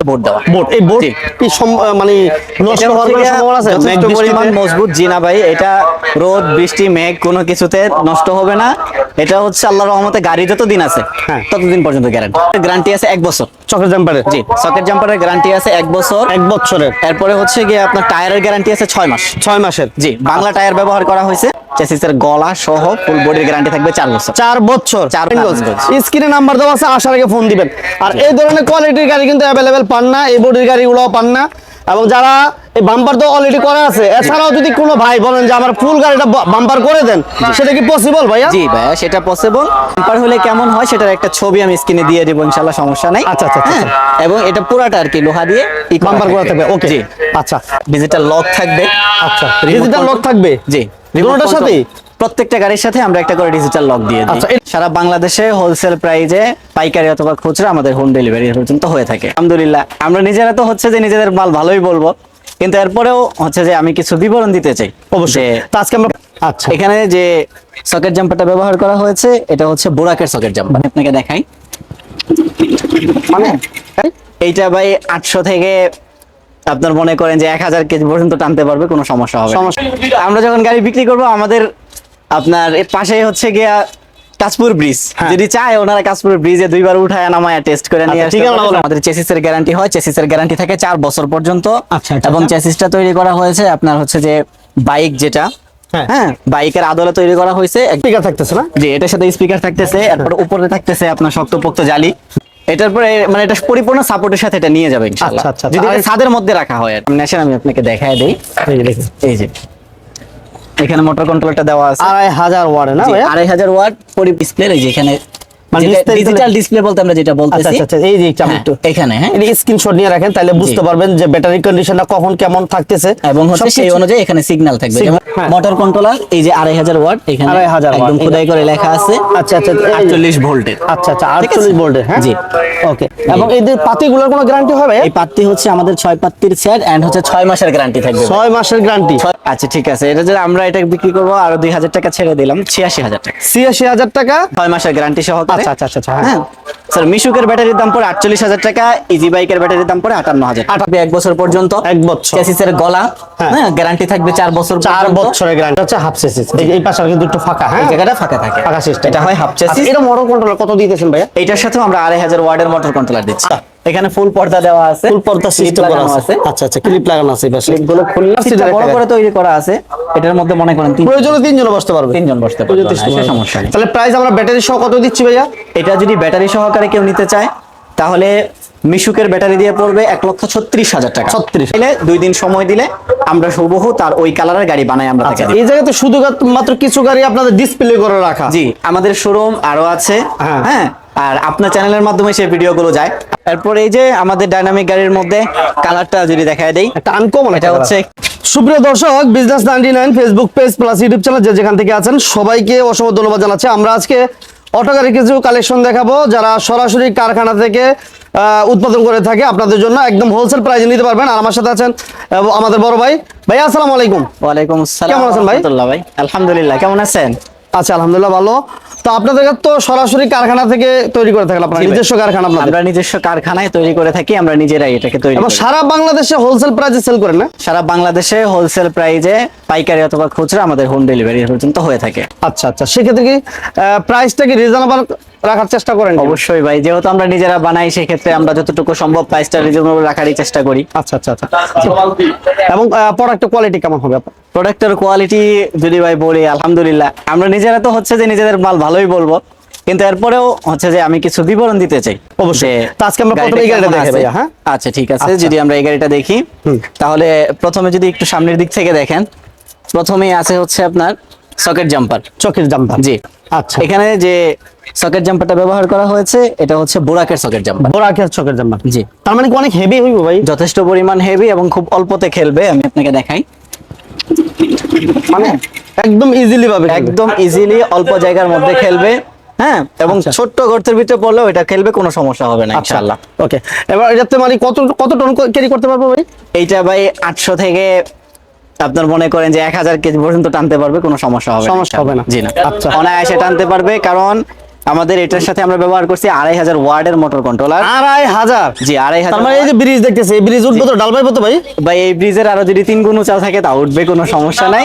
Board দেওয়া। Board, এই board কি মানে নষ্ট হওয়ার কোনো সম্ভাবনা আছে? যথেষ্ট পরিমাণ মজবুত। জি না ভাই, এটা রোদ বৃষ্টি মেঘ কোনো কিছুতে নষ্ট হবে না। এটা হচ্ছে আল্লাহর রহমতে গাড়ি যতদিন আছে ততদিন পর্যন্ত গ্যারান্টি আছে 1 বছর। চকের জাম্পারে? জি, সকেট জাম্পারের গ্যারান্টি আছে 1 বছর। 1 বছরের। এরপরে হচ্ছে গিয়ে আপনার টায়ারের গ্যারান্টি আছে 6 মাস। 6 মাসের? জি, বাংলা টায়ার ব্যবহার করা হয়েছে। চেসিসের গলা সহ ফুল বডির গ্যারান্টি থাকবে 4 বছর। 4 বছর। 4 বছর। স্ক্রিনে নাম্বার দেওয়া আছে, আসার আগে ফোন দিবেন। আর এই ধরনের কোয়ালিটির গাড়ি কিন্তু অ্যাভেলেবেল পান না, এই বডির গাড়িগুলোও পান না। এবং যারা এই বাম্পার তো অলরেডি করা আছে, এছাড়াও যদি কোনো ভাই বলেন যে আমার ফুল গাড়িটা বাম্পার করে দেন, সেটা কি পসিবল ভাইয়া? জি ভাইয়া, সেটা পসিবল। বাম্পার হলে কেমন হয় সেটার একটা ছবি আমি স্ক্রিনে দিয়ে দেব, ইনশাআল্লাহ, সমস্যা নাই। আচ্ছা আচ্ছা আচ্ছা। এবং এটা পুরাটা আর কি লোহা দিয়ে বাম্পার করা থাকবে। ওকে, জি। আচ্ছা। ডিজিটাল লক থাকবে। আচ্ছা, ডিজিটাল লক থাকবে? জি, রিমোটের সাথে প্রত্যেকটা গাড়ির সাথে আমরা একটা করে ডিজিটাল লক দিয়ে দিই। আচ্ছা, সারা বাংলাদেশে হোলসেল প্রাইজে পাইকারি অথবা খুচরা আমাদের হোম ডেলিভারি পর্যন্ত হয়ে থাকে। আলহামদুলিল্লাহ, আমরা নিজেরা তো হচ্ছে যে নিজেদের মাল ভালোই বলবো, কিন্তু এরপরেও হচ্ছে যে আমি কিছু বিবরণ দিতে চাই। অবশ্যই। আজকে আমরা আচ্ছা, এখানে যে সকেট জাম্পারটা ব্যবহার করা হয়েছে এটা হচ্ছে বোরাকের সকেট জাম্পার। আপনাকে দেখাই, মানে এইটা ভাই 800 থেকে আপনার মনে করেন যে 1000 কেজি পর্যন্ত টানতে পারবে, কোনো সমস্যা হবে না। আমরা যখন গাড়ি বিক্রি করব আমাদের আপনার এর পাশেই হচ্ছে গিয়া কাশপুর ব্রিজ, যদি চায় ওনারা কাশপুর ব্রিজে 2 বার উঠায় নামায় টেস্ট করে নিয়ে আসতে পারবে। আমাদের চেসিসের গ্যারান্টি হয়, চেসিসের গ্যারান্টি থাকে 4 বছর পর্যন্ত। এবং চেসিসটা তৈরি করা হয়েছে আপনার হচ্ছে যে বাইক যেটা, হ্যাঁ, বাইকের আদলে তৈরি করা হয়েছে। স্পিকার থাকতেছে না? জি, এটার সাথে স্পিকার থাকতেছে, এরপর উপরে থাকতেছে আপনার শক্তপোক্ত জালি। এটার পরে মানে এটা পরিপূর্ণ সাপোর্টের সাথে এটা নিয়ে যাবে ইনশাআল্লাহ, যদি এটা ছাদের মধ্যে রাখা হয়। আমি আপনাকে দেখায় দেই, এই যে এখানে মোটর কন্ট্রোলারটা দেওয়া আছে 2500 ওয়াট না ভাই? 2500 ওয়াট পরি ডিসপ্লে। এই যে এখানে ডিজিটাল ডিসপ্লে বলতে আমরা যেটা বলতেছি। আচ্ছা আচ্ছা, এই যে একটু এখানে, হ্যাঁ, এই স্ক্রিনশট নিয়ে রাখেন, তাহলে বুঝতে পারবেন যে ব্যাটারি কন্ডিশনটা কখন কেমন থাকতেছে এবং হচ্ছে সেই অনুযায়ী এখানে সিগন্যাল থাকবে। যেমন মোটর কন্ট্রোলার এই যে 2500 ওয়াট, এখানে 2500 একদম খোদাই করে লেখা আছে। আচ্ছা আচ্ছা, 48 ভোল্টের। আচ্ছা আচ্ছা, 48 ভোল্টের। হ্যাঁ, জি, ওকে। এবং এই যে পাতিগুলোর কোনো গ্যারান্টি হবে? এই পাতি হচ্ছে আমাদের 6 পাত্তির সেট এন্ড হচ্ছে 6 মাসের গ্যারান্টি থাকবে। 6 মাসের গ্যারান্টি? আচ্ছা ঠিক আছে, এটা যে আমরা এটা বিক্রি করব আরো 2000 টাকা ছেড়ে দিলাম, 86000 টাকা। 86000 টাকা 6 মাসের গ্যারান্টি সহকারে। আচ্ছা আচ্ছা আচ্ছা, হ্যাঁ স্যার, মিশুকের ব্যাটারির দাম পড়ে 48000 টাকা, ইজি বাইকের ব্যাটারির দাম পড়ে 58000 টাকা। 1 বছর পর্যন্ত। 1 বছর। চেসিসের গলা, হ্যাঁ, গ্যারান্টি থাকবে 4 বছর। 4 বছরের গ্যারান্টি হচ্ছে হাফ চেসিস। এই পাশে কিন্তু একটু ফাঁকা, হ্যাঁ, এই জায়গাটা ফাঁকা থাকে, ফাঁকা সিস্টেম। এটা হয় হাফ চেসিস। এটা মোটর কন্ট্রোলার কত দিতেছেন ভাইয়া? এইটার সাথেও আমরা 2500 ওয়াটের মোটর কন্ট্রোলার দিচ্ছি। এখানে ফুল পর্দা দেওয়া আছে, ফুল পর্দা সিস্টেম করা আছে। আচ্ছা আচ্ছা, ক্লিপ লাগানো আছে, বাস ক্লিপগুলো খুললে বড় করে তৈরি করা আছে। এটার মধ্যে মনে করেন প্রয়োজনে 3 জন বসতে পারবে। 3 জন বসতে পারবে, সমস্যা নেই। তাহলে প্রাইস আমরা ব্যাটারি সহ কত দিচ্ছি ভাইয়া? এটা যদি ব্যাটারি সহকারে কেউ নিতে চায় তাহলে মিশুকের ব্যাটারি দিয়ে পড়বে 1,36,000 টাকা। 36 দিলে 2 দিন সময় দিলে আমরা হুবহু তার ওই কালারের গাড়ি বানাই আমরা তাকে। এই জায়গাতে শুধু মাত্র কিছু গাড়ি আপনাদের ডিসপ্লে করে রাখা। জি, আমাদের শোরুম আরো আছে, হ্যাঁ, আর আপনার চ্যানেলের মাধ্যমে সেই ভিডিওগুলো যায়। এরপর এই যে আমাদের ডাইনামিক গাড়ির মধ্যে কালারটা যদি দেখায় দেই, একটা আনকমন, এটা হচ্ছে। সুপ্রিয় দর্শক, business 99 Facebook page plus YouTube channel যে যেখান থেকে আছেন সবাইকে অসংখ্য ধন্যবাদ জানাচ্ছি। আমরা আজকে অটো গাড়ির কিছু কালেকশন দেখাবো যারা সরাসরি কারখানা থেকে উৎপাদন করে থাকে, আপনাদের জন্য একদম হোলসেল প্রাইসে নিতে পারবেন। আর আমার সাথে আছেন আমাদের বড় ভাই। ভাই আসসালামু আলাইকুম। ওয়ালাইকুম আসসালাম। কেমন আছেন ভাই? ভাই আলহামদুলিল্লাহ, কেমন আছেন? আচ্ছা, আলহামদুলিল্লাহ ভালো। তো আপনাদের তো সরাসরি কারখানা থেকে তৈরি করে থাকেন, আপনার নিজস্ব কারখানা? আমরা নিজস্ব কারখানায় তৈরি করে থাকি, আমরা নিজেরাই এটাকে তৈরি করি। এবং সারা বাংলাদেশে হোলসেল প্রাইসে সেল করেন না? সারা বাংলাদেশে হোলসেল প্রাইসে পাইকারি অথবা খুচরা আমাদের হোম ডেলিভারি পর্যন্ত হয়ে থাকে। আচ্ছা আচ্ছা, সেক্ষেত্রে কি প্রাইসটা কি রিজনেবল রাখার চেষ্টা করেন? অবশ্যই ভাই, যেহেতু আমরা নিজেরা বানাই সেক্ষেত্রে আমরা যতটুকু সম্ভব প্রাইসটা রিজনেবল রাখারই চেষ্টা করি। আচ্ছা আচ্ছা আচ্ছা। এবং প্রোডাক্টের কোয়ালিটি কেমন হবে? প্রোডাক্টের কোয়ালিটি যদি ভাই বলি, আলহামদুলিল্লাহ, আমরা নিজেরা তো হচ্ছে যে নিজেদের মাল ভালোই বলবো, কিন্তু এরপরেও হচ্ছে যে আমি কিছু বিবরণ দিতে চাই। অবশ্যই। তো আজকে আমরা প্রথমে এই গাড়িটা দেখে ভাইয়া। হ্যাঁ, আচ্ছা ঠিক আছে, যদি আমরা এই গাড়িটা দেখি তাহলে প্রথমে যদি একটু সামনের দিক থেকে দেখেন, প্রথমেই আছে হচ্ছে আপনার সকেট জাম্পার। চকের জাম্পার? জি। আচ্ছা, এখানে যে সকেট জাম্পারটা ব্যবহার করা হয়েছে এটা হচ্ছে বোরাকের সকেট জাম্পার। বোরাকের চকের জাম্পার? জি। তার মানে কি অনেক হেভি হইব ভাই? যথেষ্ট পরিমাণ হেভি এবং খুব অল্পতে খেলবে। আমি আপনাকে দেখাই, মানে একদম ইজিলি পাবে, একদম ইজিলি অল্প জায়গার মধ্যে খেলবে, হ্যাঁ, এবং ছোট্ট গর্তের ভিতরে পড়লেও এটা খেলবে, কোনো সমস্যা হবে না ইনশাআল্লাহ। ওকে, এবার এটাতে মানে কত টন ক্যারি করতে পারবো ভাই? এইটা ভাই 800 থেকে আপনার মনে করেন যে 1000 কেজি পর্যন্ত টানতে পারবে, কোনো সমস্যা হবে না। সমস্যা হবে না? জি না, আচ্ছা, অনায়াসে টানতে পারবে, কারণ আমাদের এটার সাথে আমরা ব্যবহার করছি 2500 ওয়ার্ডের মোটর কন্ট্রোলার। 2500? জি 2500। তার মানে এই যে ব্রিজ দেখতেছি, এই ব্রিজ উঠবো তো, ডাল পাইবো তো ভাই? ভাই এই ব্রিজের আরো যদি 3 গুণ উঁচা থাকে তা উঠবে, কোনো সমস্যা নাই।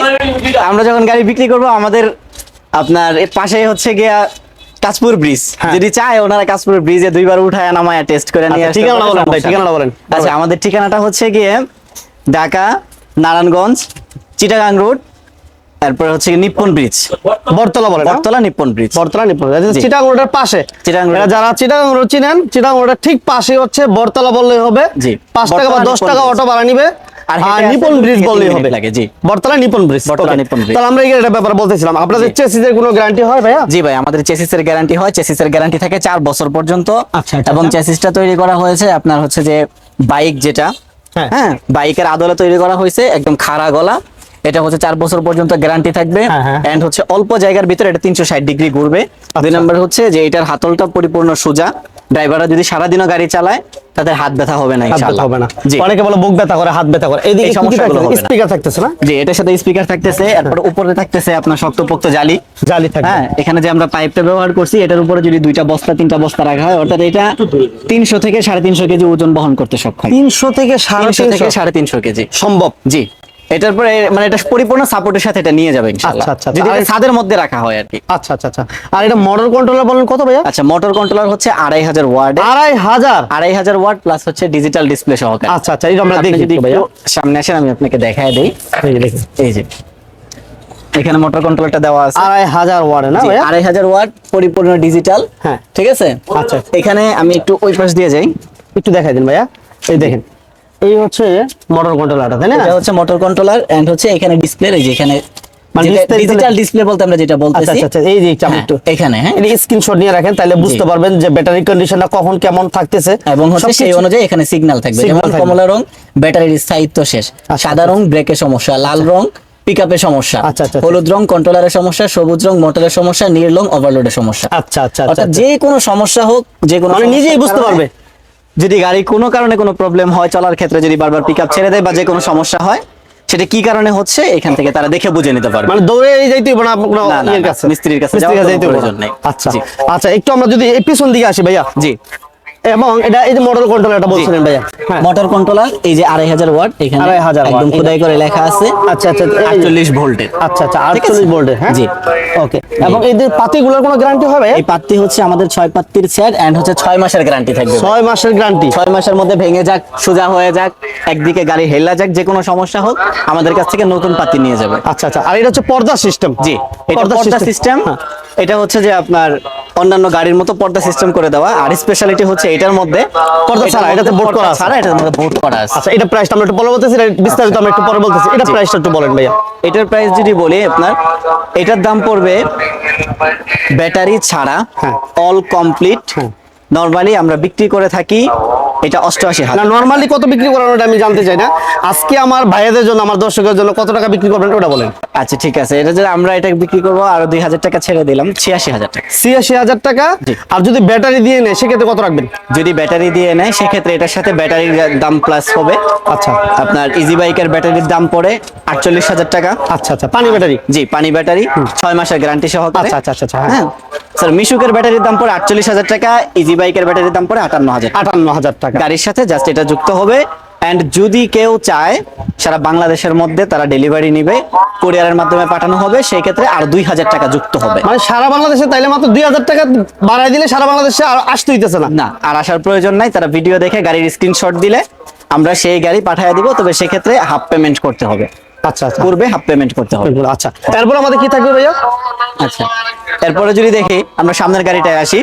আমরা যখন গাড়ি বিক্রি করব আমাদের আপনার এর পাশে হচ্ছে গিয়া কাশপুর ব্রিজ, যদি চায় ওনারা কাশপুর ব্রিজে দুইবার উঠায় নামায় টেস্ট করে নিয়ে আসতে। ঠিকানা বলেন ভাই, ঠিকানাটা বলেন। আচ্ছা, আমাদের ঠিকানাটা হচ্ছে গিয়ে ঢাকা নারায়ণগঞ্জ চিটাগাং রোড, তারপর হচ্ছে নিপ্পন ব্রিজ, বটতলা বলেন। বটতলা নিপ্পন ব্রিজ। বটতলা নিপুণ, চিটাগাং রোডের পাশে। চিটাগাং রোড। এরা যারা চিটাগাং রোড চিনেন, চিটাগাং রোডের ঠিক পাশে হচ্ছে বটতলা বললেই হবে। জি। 5 টাকা বা বটতলা 10 টাকা নিপ্পন অটো ভাড়া নিবে। আর আর হেঁটে নিপুণ আসতে ব্রিজ 2 বললেই মিনিট হবে। লাগে। জি, বটতলা নিপুণ ব্রিজ। বটতলা নিপুণ ব্রিজ। তাহলে আমরা এই গাড়িটার ব্যাপারে বলতেছিলাম, আপনাদের চেসিসের কোনো গ্যারান্টি হয় ভাইয়া? জি ভাই, আমাদের চেসিসের গ্যারান্টি হয়। চেসিসের গ্যারান্টি থাকে 4 বছর পর্যন্ত। আচ্ছা, আচ্ছা, এবং আচ্ছা। চেসিসটা তৈরি করা হয়েছে আপনার হচ্ছে যে বাইক যেটা, হ্যাঁ। হ্যাঁ বাইকের আদলে তৈরি করা হয়েছে, একদম খাড়া গলা। এটা হচ্ছে 4 বছর পর্যন্ত গ্যারান্টি থাকবে। হ্যাঁ, হ্যাঁ। এন্ড হচ্ছে অল্প জায়গার ভিতরে এটা 360 ডিগ্রি ঘুরবে। 2 নাম্বার হচ্ছে যে এটার হাতলটা পরিপূর্ণ সোজা। ড্রাইভাররা যদি সারাদিনও গাড়ি চালায় তাদের হাত ব্যথা হবে না হাত ব্যথা ইনশাআল্লাহ। হবে না। জি, অনেকে বলে বুক ব্যথা করে, হাত ব্যথা করে, এইদিকে এই সমস্যাগুলো হবে না। স্পিকার থাকতেছে না? জি, এটার সাথে স্পিকার থাকতেছে, এরপর উপরে থাকতেছে আপনার শক্তপোক্ত জালি। জালি থাকবে। হ্যাঁ, এখানে যে আমরা পাইপটা ব্যবহার করছি এটার উপরে যদি 2টা বস্তা 3টা বস্তা রাখা হয়, অর্থাৎ এটা 300 থেকে 350 কেজি ওজন বহন করতে সক্ষম। 300 থেকে 300 থেকে 350 350 কেজি সম্ভব। জি, এটার পরে মানে এটা পরিপূর্ণ সাপোর্টের সাথে এটা নিয়ে যাবে ইনশাআল্লাহ। আচ্ছা, আচ্ছা, যদি আর এটা ছাদের মধ্যে রাখা হয় আর কি। আচ্ছা আচ্ছা আচ্ছা। আর এটা মোটর কন্ট্রোলার বলেন কত ভাইয়া? আচ্ছা, মোটর কন্ট্রোলার হচ্ছে 2500 ওয়ার্ড। 2500? 2500 ওয়াট প্লাস হচ্ছে ডিজিটাল ডিসপ্লে সহকারে। আচ্ছা আচ্ছা, এটা আমরা আপনি দেখি যদি একটু ভাইয়া। একটু সামনে আসেন আমি আপনাকে দেখায় দেই। এই যে দেখুন, এই যে এখানে মোটর কন্ট্রোলারটা দেওয়া আছে। 2500 ওয়াট না জি, ভাইয়া? 2500 ওয়াট পরিপূর্ণ ডিজিটাল। হ্যাঁ। ঠিক আছে। আচ্ছা। এখানে আমি একটু ওই পাশ দিয়ে যাই। একটু দেখাই দিন ভাইয়া। এই দেখেন, এই হচ্ছে মোটর কন্ট্রোলারটা, তাই না? এটা হচ্ছে মোটর কন্ট্রোলার এন্ড হচ্ছে এখানে ডিসপ্লে, এই যে এখানে মানে ডিজিটাল ডিসপ্লে বলতে আমরা যেটা আচ্ছা বলতেছি। আচ্ছা আচ্ছা, এই যে একটু হ্যাঁ, একটু এখানে হ্যাঁ এটা স্ক্রিনশট নিয়ে রাখেন, তাহলে বুঝতে পারবেন যে ব্যাটারি কন্ডিশনটা কখন কেমন থাকতেছে। এবং হচ্ছে সেই সবকিছু- অনুযায়ী এখানে সিগন্যাল থাকবে। Signal যেমন থাকবে। কমলা রং ব্যাটারির স্থায়িত্ব শেষ, আচ্ছা, সাদা রং ব্রেকের সমস্যা, লাল রং পিকআপের সমস্যা, আচ্ছা, আচ্ছা, হলুদ রং কন্ট্রোলারের সমস্যা, সবুজ রং মোটরের সমস্যা, নীল রং ওভারলোডের সমস্যা। আচ্ছা আচ্ছা অর্থাৎ আচ্ছা, যে কোনো সমস্যা হোক, যে কোনো মানে নিজেই সমস্যার বুঝতে কারণে, পারবে। যদি গাড়ি কোনো কারণে কোনো প্রবলেম হয়, চলার ক্ষেত্রে যদি বারবার পিকআপ ছেড়ে দেয় বা যে কোনো সমস্যা হয়, সেটা কি কারণে হচ্ছে এখান থেকে তারা দেখে বুঝে নিতে পারবে। মানে দৌড়ে যাইতে হবে না কোনো না, না, ইয়ের না, কাছে, মিস্ত্রির কাছে মিস্ত্রির যাওয়ার কাছে যাইতে কোনো হবে না। প্রয়োজন নেই। আচ্ছা জি। আচ্ছা, একটু আমরা যদি এই পিছন দিকে আসি ভাইয়া। জি, এবং এটা এই যে মোটর কন্ট্রোলারটা বলছিলেন ভাইয়া। হ্যাঁ। মোটর কন্ট্রোলার এই যে 2500 ওয়াট, এখানে 2500 একদম ওয়াট। খোদাই করে লেখা আছে। আচ্ছা আচ্ছা, এই যে- 48 ভোল্টের। আচ্ছা আচ্ছা, ঠিক আছে? 48 ভোল্টের। হ্যাঁ জি। ওকে। এবং এই যে পাতিগুলোর কোনো গ্যারান্টি হবে? এই পাত্তি হচ্ছে আমাদের 6 পাত্তির সেট এন্ড হচ্ছে 6 মাসের গ্যারান্টি থাকবে। 6 মাসের গ্যারান্টি। 6 মাসের মধ্যে ভেঙে যাক, সোজা হয়ে যাক, একদিকে গাড়ি হেলা যাক, যে কোনো সমস্যা হোক আমাদের কাছ থেকে নতুন পাত্তি নিয়ে যাবে। আচ্ছা আচ্ছা, আর এটা হচ্ছে পর্দা সিস্টেম। জি, এটা পর্দা সিস্টেম। এটা হচ্ছে যে আপনার অন্যান্য গাড়ির মতো পর্দা সিস্টেম করে দেওয়া, আর স্পেশালিটি হচ্ছে এটার মধ্যে পর্দা ছাড়া, এটাতে বোর্ড করা আছে। ছাড়া এটার মধ্যে বোর্ড করা আছে। আচ্ছা, এটা প্রাইসটা আমরা একটু পরে বলতেছি, এটা বিস্তারিত আমরা একটু পরে বলতেছি। এটা প্রাইসটা একটু বলেন ভাইয়া। এটার প্রাইস যদি বলি আপনার, এটার দাম পড়বে ব্যাটারি ছাড়া হ্যাঁ। All complete. নরমালি আমরা বিক্রি করে থাকি এটা 88,000। না, নরমালি কত বিক্রি করেন ওটা আমি জানতে চাই না। আজকে আমার ভাইয়াদের জন্য, আমার দর্শকের জন্য কত টাকা বিক্রি করবেন ওটা বলেন। আচ্ছা ঠিক আছে, এটা যদি আমরা এটা বিক্রি করবো আরো 2000 টাকা ছেড়ে দিলাম, 86,000 টাকা। 86,000 টাকা। জি। আর যদি ব্যাটারি দিয়ে নেয় সেক্ষেত্রে কত রাখবেন? যদি ব্যাটারি দিয়ে নেয় সেক্ষেত্রে এটার সাথে ব্যাটারির দাম প্লাস হবে। আচ্ছা আপনার ইজি বাইকের ব্যাটারির দাম পড়ে 48,000 টাকা। আচ্ছা আচ্ছা, পানি ব্যাটারি। জি, পানি ব্যাটারি 6 মাসের গ্যারান্টি সহকারে। আচ্ছা আচ্ছা আচ্ছা, হ্যাঁ। হ্যাঁ স্যার, মিশুকের ব্যাটারির দাম পড়ে 48,000 টাকা, ইজি বাইকের ব্যাটারির দাম পড়ে 58,000 টাকা। 58,000 টাকা। গাড়ির সাথে জাস্ট এটা যুক্ত হবে। এন্ড যদি কেউ চায় সারা বাংলাদেশের মধ্যে তারা ডেলিভারি নিবে, কুরিয়ারের মাধ্যমে পাঠানো হবে, সেই ক্ষেত্রে আর 2,000 টাকা যুক্ত হবে। মানে সারা বাংলাদেশে তাইলে মাত্র 2,000 টাকা বাড়ায় দিলে সারা বাংলাদেশে আর আসতে হইতেছে না। না, আর আসার প্রয়োজন নাই। তারা ভিডিও দেখে গাড়ির স্ক্রিনশট দিলে আমরা সেই গাড়ি পাঠিয়ে দিব, তবে সেক্ষেত্রে হাফ পেমেন্ট করতে হবে। আচ্ছা আচ্ছা, পূর্বে হাফ পেমেন্ট করতে হবে। আচ্ছা। এরপর আমাদের কি থাকবে ভাইয়া? আচ্ছা, এরপরে যদি দেখি আমরা সামনের গাড়িটায় আসি,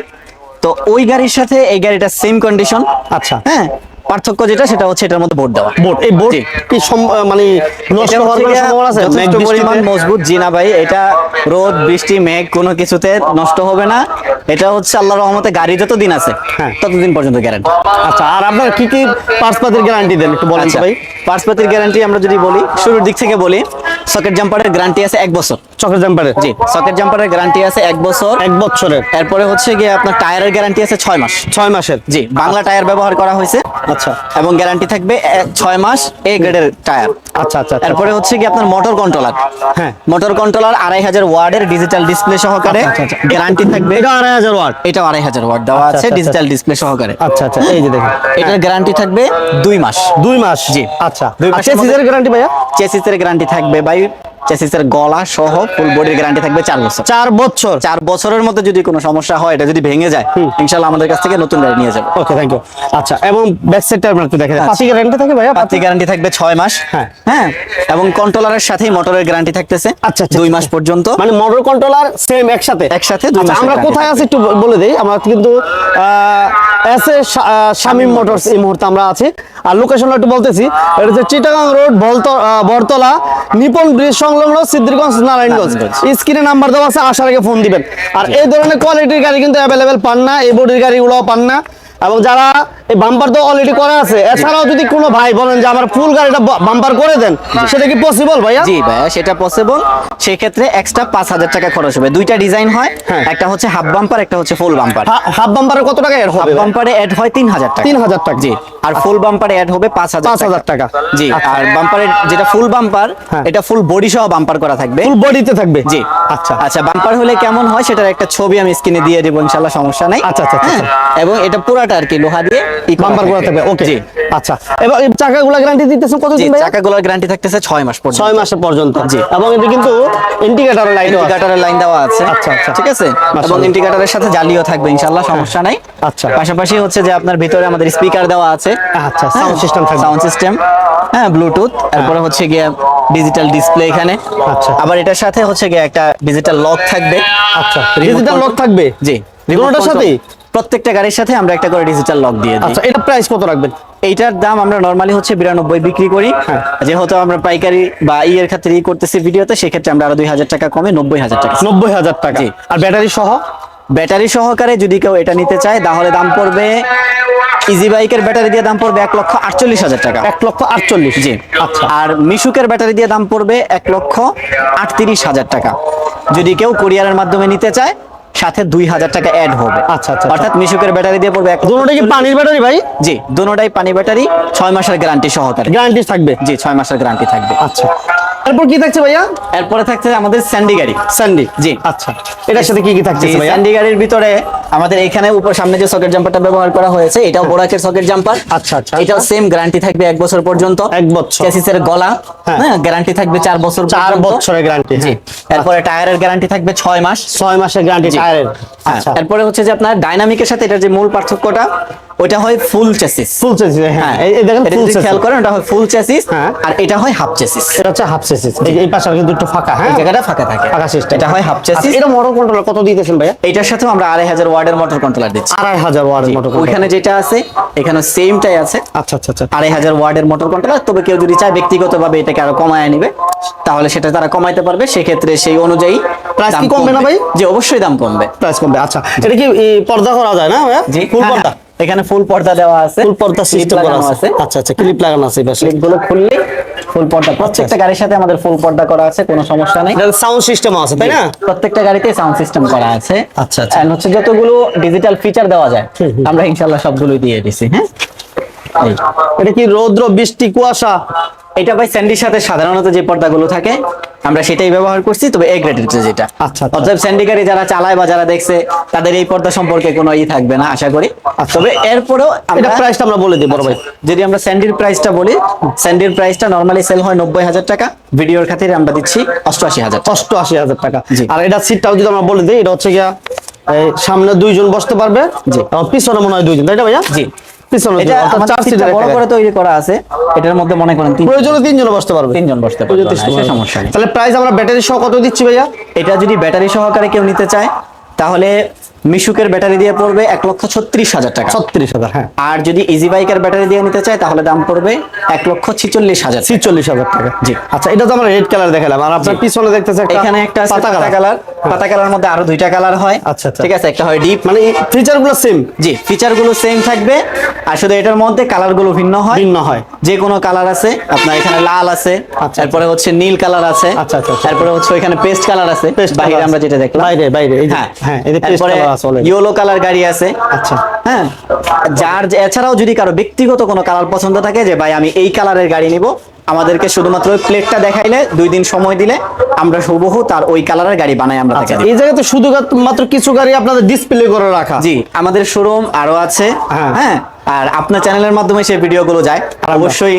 তো ওই গাড়ির সাথে এই গাড়িটা সেম কন্ডিশন। আচ্ছা, হ্যাঁ, পার্থক্য যেটা সেটা হচ্ছে এটার মধ্যে বোর্ড দেওয়া। বোর্ড, এই বোর্ড জি। কি মানে নষ্ট এটা হওয়ার হচ্ছে কোনো গিয়া সম্ভাবনা আছে? যথেষ্ট মেঘ বৃষ্টিতে? পরিমাণ মজবুত। জি না ভাই, এটা রোদ বৃষ্টি মেঘ কোনো কিছুতে নষ্ট হবে না। এটা হচ্ছে আল্লাহর রহমতে গাড়ি যতদিন আছে হ্যাঁ। ততদিন পর্যন্ত গ্যারান্টি। আচ্ছা, আর আপনার কি কি পার্টসপাতির গ্যারান্টি দেন একটু বলেন তো আচ্ছা ভাই। পার্টসপাতির গ্যারান্টি আমরা যদি বলি, শুরুর দিক থেকে বলি, সকেট জাম্পারের গ্যারান্টি আছে 1 বছর। চকের জাম্পারের জি, সকেট জাম্পারের গ্যারান্টি আছে 1 বছর। 1 বছরের। এরপরে হচ্ছে গিয়ে আপনার টায়ারের গ্যারান্টি আছে 6 মাস। 6 মাসের। জি, বাংলা টায়ার ব্যবহার করা হয়েছে। আচ্ছা এবং গ্যারান্টি থাকবে 6 মাস এ গ্রেডের টায়ার। আচ্ছা আচ্ছা। এরপরে হচ্ছে কি আপনার মোটর কন্ট্রোলার। হ্যাঁ। মোটর কন্ট্রোলার 2500 ওয়াটের ডিজিটাল ডিসপ্লে সহকারে গ্যারান্টি থাকবে। এটা 2500 ওয়াট। এটাও 2500 ওয়াট দেওয়া আচ্ছা, আছে আচ্ছা, ডিজিটাল ডিসপ্লে সহকারে। আচ্ছা আচ্ছা, এই যে দেখেন এটার গ্যারান্টি থাকবে 2 মাস। 2 মাস। জি। আচ্ছা, 2 মাসের আচ্ছা সিজের গ্যারান্টি ভাইয়া? চেসিসের গ্যারান্টি থাকবে ভাই, চেসিসের গলা সহ ফুল বডির গ্যারান্টি থাকবে 4 বছর। 4 বছর। 4 বছরের মধ্যে যদি কোনো সমস্যা হয়, এটা যদি ভেঙে যায়, ইনশাআল্লাহ আমাদের কাছ থেকে নতুন গাড়ি নিয়ে যাবে। ওকে, থ্যাংক ইউ। আচ্ছা, এবং ব্যাক সাইডটা আমরা একটু দেখেন। পাতি গ্যারান্টি থাকে ভাইয়া? পাতি গ্যারান্টি থাকবে 6 মাস। হ্যাঁ। হ্যাঁ, এবং কন্ট্রোলারের সাথেই মোটরের গ্যারান্টি থাকতেছে আচ্ছা, আচ্ছা, 2 মাস পর্যন্ত। মানে মোটর কন্ট্রোলার সেম একসাথে? একসাথে 2 আচ্ছা, মাস। আমরা কোথায় আছি একটু বলে দেই। আমরা কিন্তু এসএ শামীম মোটরস এই মুহূর্তে আমরা আছি। আর লোকেশনটা একটু বলতেছি, এটা হচ্ছে চিটাগাং রোড, বরতলা, নিপন ব্রিজ সংলগ্ন, সিদ্ধিরগঞ্জ, নারায়ণগঞ্জ। স্ক্রিনে নাম্বার দেওয়া আছে, আসার আগে ফোন দিবেন। আর এই ধরনের কোয়ালিটির গাড়ি কিন্তু অ্যাভেলেবেল পান না, এই বডির গাড়িগুলোও পান না। এবং যারা এই বাম্পার তো অলরেডি করা আছে, এছাড়াও যদি কোনো ভাই বলেন যে আমার ফুল গাড়িটা বাম্পার করে দেন, সেটা কি পসিবল ভাইয়া? জি ভাইয়া, সেটা পসিবল। সেই ক্ষেত্রে এক্সট্রা 5000 টাকা খরচ হবে। দুইটা ডিজাইন হয়, হ্যাঁ। একটা হচ্ছে হাফ বাম্পার, একটা হচ্ছে ফুল বাম্পার। হাফ বাম্পারে কত টাকা এর হাফ হবে? বাম্পারে অ্যাড হয় 3000 টাকা। 3000 টাকা। জি, আর ফুল বাম্পারে অ্যাড হবে 5000 টাকা। জি, আচ্ছা। আর বাম্পারের যেটা ফুল বাম্পার, হ্যাঁ। এটা ফুল বডি সহ বাম্পার করা থাকবে। ফুল বডিতে থাকবে? জি। আচ্ছা আচ্ছা, বাম্পার হলে কেমন হয় সেটার একটা ছবি আমি স্ক্রিনে দিয়ে দেবো, ইনশাআল্লাহ সমস্যা নাই। আচ্ছা, আচ্ছা, আচ্ছা। হ্যাঁ, এবং এটা পুরাটা আর কি লোহা দিয়ে বাম্পার করা থাকবে। ওকে, জি। আচ্ছা। এবার এই চাকাগুলো গ্যারান্টি দিতেছেন জি, কতদিন ভাইয়া? চাকাগুলোর গ্যারান্টি থাকতেছে 6 মাস পর্যন্ত। 6 মাসের পর্যন্ত। জি। এবং এটা কিন্তু ইন্ডিকেটর লাইট আছে। ইন্ডিকেটরের লাইন দেওয়া আছে। আচ্ছা, আচ্ছা। ঠিক আছে, এবং মাশাআল্লাহ। ইন্ডিকেটরের সাথে জালিও থাকবে, ইনশাআল্লাহ সমস্যা নাই। আচ্ছা। পাশাপাশি হচ্ছে যে আপনার ভিতরে আমাদের স্পিকার দেওয়া আছে। আচ্ছা, সাউন্ড সিস্টেম থাকবে। সাউন্ড সিস্টেম, হ্যাঁ, ব্লুটুথ। তারপরে হচ্ছে গিয়ে ডিজিটাল ডিসপ্লে এখানে। আচ্ছা। আবার এটার সাথে হচ্ছে গিয়ে একটা ডিজিটাল লক থাকবে। আচ্ছা, Remote ডিজিটাল লক control- থাকবে? জি, দুটোটার সাথেই? প্রত্যেকটা গাড়ির সাথে আমরা একটা করে ডিজিটাল লক দিয়ে দিই। আচ্ছা, এটা প্রাইস কত রাখবেন? এইটার দাম আমরা নরমালি হচ্ছে 92 বিক্রি করি। হ্যাঁ। যেহেতু আমরা পাইকারি বা ইয়ের ক্ষেত্রে করতেছি ভিডিওতে, সেক্ষেত্রে আমরা আরো 2000 টাকা কমে 90000 টাকা। 90000 টাকা। জি। আর ব্যাটারি সহ? ব্যাটারি সহকারে যদি কেউ এটা নিতে চায়, তাহলে দাম পড়বে, ইজি বাইকের ব্যাটারি দিয়ে দাম পড়বে 1,48,000 টাকা। 1,48,000। জি। আচ্ছা। আর মিশুকের ব্যাটারি দিয়ে দাম পড়বে 1,38,000 টাকা। যদি কেউ কুরিয়ারের মাধ্যমে নিতে চায়, সাথে 2000 টাকা অ্যাড হবে। আচ্ছা, আচ্ছা। অর্থাৎ মিশুকের ব্যাটারি দিয়ে পড়বে দুটোটা কি পানির ব্যাটারি ভাই? জি, দুটোটাই পানি ব্যাটারি, 6 মাসের গ্যারান্টি সহকারে। গ্যারান্টি থাকবে? জি, 6 মাসের গ্যারান্টি থাকবে। আচ্ছা। এরপর কি থাকছে ভাইয়া? এরপরে থাকছে আমাদের স্যান্ডি গাড়ি। স্যান্ডি? জি। আচ্ছা, এটার সাথে কি কি থাকছে জি, ভাইয়া? স্যান্ডি গাড়ির ভিতরে আমাদের এখানে উপর সামনে যে সকেট জাম্পারটা ব্যবহার করা হয়েছে, এটাও বোরাকের সকেট জাম্পার। আচ্ছা, আচ্ছা। এটাও সেম গ্যারান্টি থাকবে 1 বছর পর্যন্ত। 1 বছর। চেসিসের গলা, হ্যাঁ। হ্যাঁ, গ্যারান্টি থাকবে 4 বছর 4 পর্যন্ত। বছরের গ্যারান্টি। জি। এরপরে টায়ারের গ্যারান্টি থাকবে 6 মাস। 6 মাসের গ্যারান্টি টায়ারের। হ্যাঁ। আচ্ছা। এরপরে হচ্ছে যে আপনার ডাইনামিকের সাথে এটার যে মূল পার্থক্যটা, ওটা হয় ফুল চেসিস। ফুল চেসিস? হ্যাঁ, এই দেখেন এটা ফুল যদি চেসিস। খেয়াল করেন, ওটা হয় ফুল চেসিস। হ্যাঁ। আর এটা হয় হাফ চেসিস। এটা হচ্ছে হাফ চেসিস। এই পাশে কিন্তু একটু ফাঁকা। হ্যাঁ, এই জায়গাটা ফাঁকা থাকে। ফাঁকা সিস্টেম। এটা হয় হাফ চেসিস। এটা মোটর কন্ট্রোলার কত দিতেছেন ভাইয়া? এটার সাথেও আমরা 2500 ওয়াটের মোটর কন্ট্রোলার দিচ্ছি। 2500 ওয়াটের মোটর কন্ট্রোলার। ওইখানে যেটা আছে, এখানে সেমটাই আছে। আচ্ছা, আচ্ছা, আচ্ছা। 2500 ওয়াটের মোটর কন্ট্রোলার। তবে কেউ যদি চায় ব্যক্তিগতভাবে এটাকে আরো কমায় নিবে, তাহলে সেটা তারা কমাইতে পারবে। সেক্ষেত্রে সেই অনুযায়ী Price দাম কি কমবে না ভাই? জি, অবশ্যই দাম কমবে। প্রাইস কমবে। আচ্ছা, এটা কি এই পর্দা করা যায় না ভাইয়া? জি, ফুল হ্যাঁ, পর্দা? হ্যাঁ। এখানে ফুল পর্দা দেওয়া আছে, ফুল পর্দা Clip সিস্টেম করা লাগানো আছে। আচ্ছা, আচ্ছা, ক্লিপ লাগানো আছে এই পাশে। ক্লিপগুলো খুললে ফুল পর্দা। প্রত্যেকটা গাড়ির সাথে আমাদের ফুল পর্দা করা আছে, কোনো সমস্যা নেই। এটা সাউন্ড সিস্টেম আছে তাই না? প্রত্যেকটা গাড়িতে সাউন্ড সিস্টেম করা আছে। আচ্ছা, আচ্ছা। And হচ্ছে যতগুলো ডিজিটাল ফিচার দেওয়া যায়, আমরা ইনশাআল্লাহ সবগুলোই দিয়ে দিছি। হ্যাঁ, এই। এটা কি রৌদ্র, বৃষ্টি, কুয়াশা? এটা ভাই স্যান্ডির সাথে সাধারণত যে পর্দাগুলো থাকে, আমরা সেটাই ব্যবহার করছি, তবে এ গ্রেডের যেটা। আচ্ছা, আচ্ছা। অতএব স্যান্ডি গাড়ি যারা চালায় বা যারা দেখছে, তাদের এই পর্দা সম্পর্কে কোনো থাকবে না আশা করি। তবে এরপরেও এটা আমরা প্রাইসটা আমরা বলে দিই বড় ভাই। যদি আমরা স্যান্ডির প্রাইসটা বলি, স্যান্ডির প্রাইসটা নরমালি সেল হয় 90000 টাকা। ভিডিওর খাতিরে আমরা দিচ্ছি 88000 টাকা। 88000 টাকা। জি। আর এটা সিটটাও যদি আমরা বলে দিই, এটা হচ্ছে গিয়া এই সামনে 2 জন বসতে পারবে। জি। আর পিছনে মনে হয় 2 জন, তাই না ভাইয়া? জি, পিছনে এটা 2 জন, অর্থাৎ আমাদের 4 সিটটা সিটের বড় করে তৈরি করা আছে। এটার মধ্যে মনে করেন প্রয়োজনে 3 জন বসতে পারবে। 3 জন বসতে পারবে, না, সমস্যা নেই। তাহলে প্রাইস আমরা ব্যাটারি সহ কত দিচ্ছি ভাইয়া? এটা যদি ব্যাটারি সহকারে কেউ নিতে চায়, তাহলে মিশুকের ব্যাটারি দিয়ে পড়বে 1,36,000 টাকা। 36,000, হ্যাঁ। আর যদি ইজি বাইকের ব্যাটারি দিয়ে নিতে চায় তাহলে দাম পড়বে 1,46,000। 46,000 টাকা। জি। আচ্ছা, এটা তো আমরা রেড কালার দেখালাম, আর আপনার পিছনে দেখতেছে এখানে একটা আছে পাতা পাতা কালার। পাতা কালার মধ্যে আরো দুইটা কালার হয়। আচ্ছা, আচ্ছা। ঠিক আছে, একটা হয় ডিপ, মানে ফিচার গুলো সেম। জি ফিচার গুলো সেম থাকবে, আর শুধু এটার মধ্যে কালার গুলো ভিন্ন হয়। ভিন্ন হয়। যে কোনো কালার আছে আপনার এখানে, লাল আছে, আচ্ছা, তারপরে হচ্ছে নীল কালার আছে, আচ্ছা, আচ্ছা, আচ্ছা। তারপরে হচ্ছে ওইখানে পেস্ট কালার আছে, Paste বাইরে colour আমরা আছে। যেটা দেখলাম বাইরে এই যে, হ্যাঁ হ্যাঁ, এই যে পেস্ট তারপরে কালার আছে already। ইয়েলো কালার গাড়ি আছে। আচ্ছা। হ্যাঁ, এছাড়াও যদি কারো ব্যক্তিগত কোনো কালার পছন্দ থাকে যে ভাই আমি এই কালারের গাড়ি নিব, আমাদেরকে শুধুমাত্র ওই প্লেটটা দেখাইলে 2 দিন সময় দিলে আমরা হুবহু তার ওই কালারের গাড়ি বানাই আমরা তাকে দিই। এই জায়গাতে শুধু মাত্র কিছু গাড়ি আপনাদের ডিসপ্লে করে রাখা। জি, আমাদের শোরুম আরো আছে। হ্যাঁ। হ্যাঁ, আর আপনার চ্যানেলের মাধ্যমে সেই ভিডিওগুলো যায়, অবশ্যই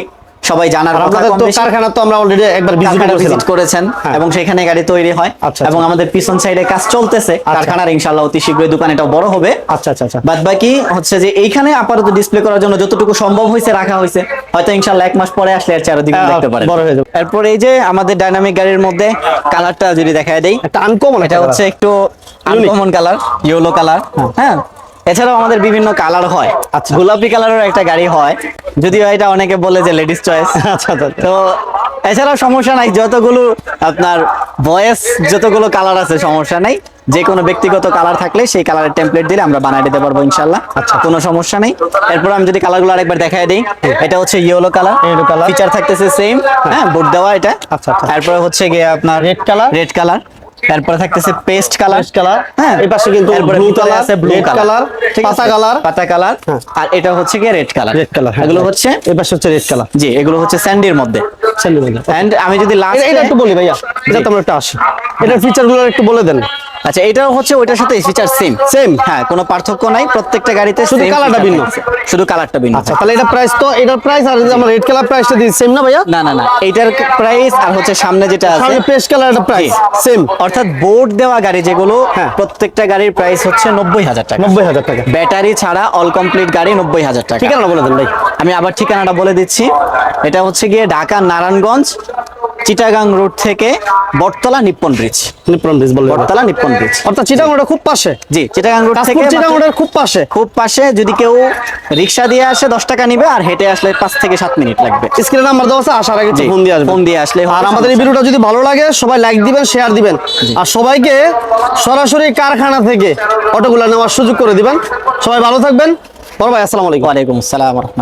সবাই জানার কথা। আপনাদের কম তো বেশি। কারখানা তো আমরা অলরেডি একবার কারখানা ভিজিট ভিজিট করেছেন হ্যাঁ। এবং সেখানে গাড়ি তৈরি হয়। আচ্ছা, এবং আচ্ছা। আমাদের পিছন সাইডে কাজ চলতেছে কারখানার, ইনশাআল্লাহ অতি শীঘ্রই দোকান এটাও বড় হবে। আচ্ছা, আচ্ছা, আচ্ছা। বাদ বাকি হচ্ছে যে এইখানে আপাতত ডিসপ্লে করার জন্য যতটুকু সম্ভব হয়েছে রাখা হয়েছে, হয়তো ইনশাআল্লাহ 1 মাস পরে আসলে এর চারদিকে হ্যাঁ, দেখতে পারেন বড় হয়ে যাবে। এরপর এই যে আমাদের ডাইনামিক গাড়ির মধ্যে কালারটা যদি দেখায় দেই, একটা আনকমন, এটা হচ্ছে একটু আনকমন কালার, ইয়েলো কালার। হ্যাঁ, এছাড়াও আমাদের বিভিন্ন কালার হয়। আচ্ছা। গোলাপি কালারের একটা গাড়ি হয়, যদিও এটা অনেকে বলে যে লেডিস চয়েস। আচ্ছা, আচ্ছা। তো এছাড়াও সমস্যা নাই, যতগুলো আপনার ভয়েস যতগুলো কালার আছে সমস্যা নাই, যে কোনো ব্যক্তিগত কালার থাকলে সেই কালারের টেমপ্লেট দিলে আমরা বানাই দিতে পারবো ইনশাআল্লাহ। আচ্ছা। কোনো সমস্যা নেই। এরপর আমি যদি কালারগুলো আরেকবার দেখাই দিই, এটা হচ্ছে yellow colour, Yellow color। Feature থাকতেছে সেম, হ্যাঁ বোর্ড দেওয়া এটা। আচ্ছা, আচ্ছা। তারপরে হচ্ছে গিয়ে আপনার Red color। রেড কালার, তারপরে থাকতেছে পেস্ট কালার। পেস্ট কালার, হ্যাঁ, এই পাশে কিন্তু তারপরে ব্লু ভিতরে কালার আছে ব্লু রেড কালার, ঠিক আছে? পাতা কালার, পাতা কালার, হ্যাঁ। আর এটা হচ্ছে গিয়ে রেড কালার। Red colour. এগুলো হচ্ছে, এই পাশে হচ্ছে রেড কালার। জি এগুলো হচ্ছে স্যান্ডির মধ্যে। এন্ড আমি যদি লাস্ট এটা একটু বলি ভাইয়া, এটা তো আমরা একটু আসি, এটার ফিচার গুলো একটু বলে দেন। আচ্ছা, এটাও হচ্ছে ওইটার সাথে ফিচার সেম। Same? হ্যাঁ, কোনো পার্থক্য নাই, প্রত্যেকটা গাড়িতে শুধু same কালারটা feature ভিন্ন। থাকছে। শুধু কালারটা ভিন্ন। আচ্ছা, তাহলে এটা প্রাইস তো, এটার প্রাইস আর যে আমরা রেড কালার প্রাইসটা দিই সেম না ভাইয়া? না না না, এইটার প্রাইস আর হচ্ছে সামনে যেটা আছে সামনে পেস্ট কালার এটা প্রাইস জি। সেম, অর্থাৎ বোর্ড দেওয়া গাড়ি যেগুলো, হ্যাঁ। প্রত্যেকটা গাড়ির প্রাইস হচ্ছে 90,000 টাকা। 90,000 টাকা। ব্যাটারি ছাড়া অল কমপ্লিট গাড়ি 90,000 টাকা। ঠিকানা বলে দেন ভাই। আমি আবার ঠিকানাটা বলে দিচ্ছি, এটা হচ্ছে গিয়ে ঢাকা নারায়ণগঞ্জ চিটাগাং রোড থেকে বটতলা নিপ্পন ব্রিজ। নিপ্পন ব্রিজ বলে, বটতলা নিপ্পন ব্রিজ, অর্থাৎ চিটাগংটা খুব পাশে। জি চিটাগাং রোড থেকে কাশপুর চিটাগংটার খুব পাশে। খুব পাশে। যদি কেউ রিক্সা দিয়ে আসে 10 টাকা নিবে, আর হেঁটে আসলে 5 থেকে 7 মিনিট লাগবে। স্ক্রিনে নাম্বার দেওয়া আছে, আসার আগে জি, ফোন দিয়ে আসবেন। ফোন দিয়ে আসলে হবে, আর আমাদের এই সমস্যা ভিডিওটা যদি ভালো লাগে সবাই লাইক দিবেন, শেয়ার দিবেন, আর সবাইকে সরাসরি কারখানা থেকে অটোগুলো নেওয়ার সুযোগ করে দিবেন। সবাই ভালো থাকবেন। বড় ভাই, আসসালামু আলাইকুম। ওয়ালাইকুম আসসালাম ওয়া রাহমাতুল্লাহ।